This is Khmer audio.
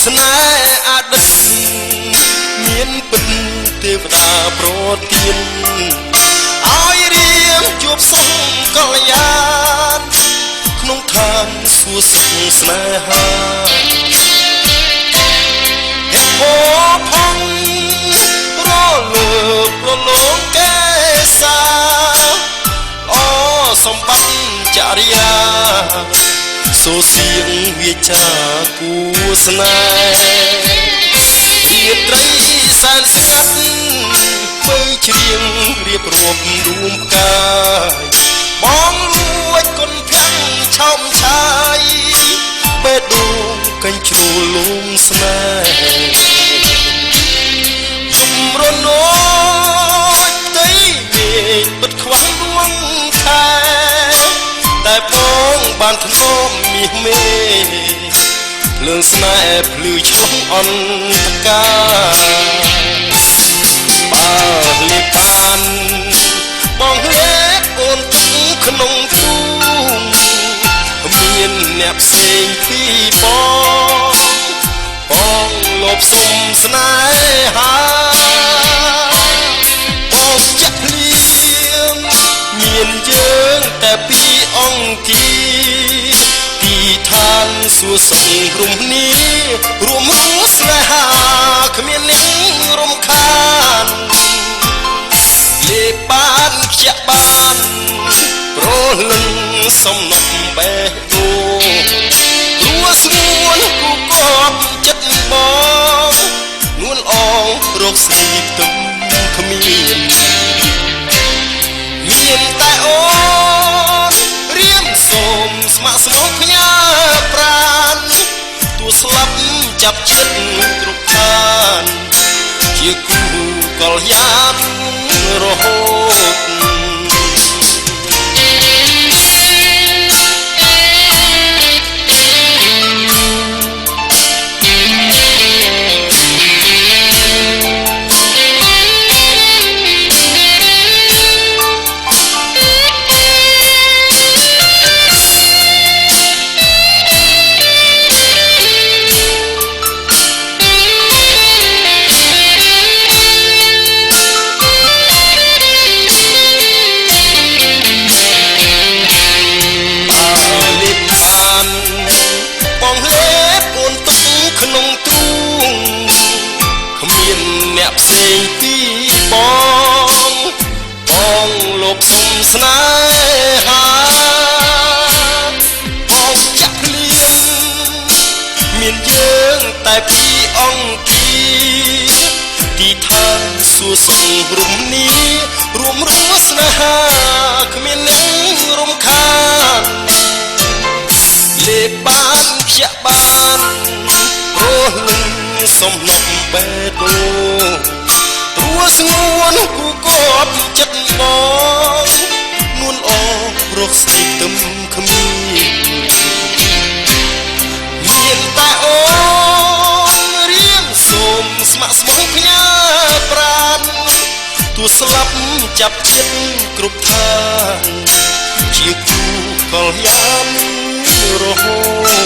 ស្នេហ៍អតីតមានពិតទេវតាប្រទានឲ្យរៀមជួបសុខកល្យានក្នុងឋានសួគ៌សុខស្នេហាហេតុផងរលើបរលងកេសាអូសម្បត្តិចរិយាសូសៀងវាចាគូស្នេហ៍ជាត្រីសែនស្ងាត់មើលច្រៀងរៀបរាប់រួមកាយបងលួចគុនភាំងឆោមឆាយបេះដូងកញ្ជ្រោលលំស្នេហ៍យំរនោចទីមេឃបិទខ្វាំងដួងខែតែបងបានធ្នមមាសមេភ្លើងស្នេហ៍ភ្លឺឆ្លងអន្តការបើលេបានបងលេអូនទុកក្នុងទូងមានអ្នកផ្សេងពីបងលបសុំស្នេហាបងចាក់ភ្លៀងមានយើងតែពីរអង្គាទីឋានសួគ៌សុខរំនីរួមរងស្នេហាគ្មានអ្នករំខានលេបានខ្ជាក់បានប្រលឹងសំណប់បេះដូងព្រោះស្ងួនគូកប់ចិត្តបងនួនអងរកស្រីទំគ្មានតែអូនរៀមសូមស្ម័គ្រស្មោកផ្ញើប្រាណទួស្លាប់ចាប់ចិត្តគ្រប់ឋានជាគូកល្យានរហូតក្នុងទូងគ្មានអ្នកផ្សេងពីបងលបសុំស្នេហាបងចាក់ភ្លៀងមានយើងតែពីរអង្គាទីឋានសួគ៌សុខរំនីរួមរស់ស្នេហាគ្មានអ្នករំខានលេបានខ្ជាក់បានព្រោះលឹងសំណប់បេះដូងព្រោះស្ងួនគូកប់ចិត្តបងនួនអរកស្រីទឹមគ្មានតែអូនរៀមសូមស្ម័គ្រស្មោះផ្ញើប្រាណទួស្លាប់ចាប់ចិត្តគ្រប់ឋានជាគូកល្យានរហូត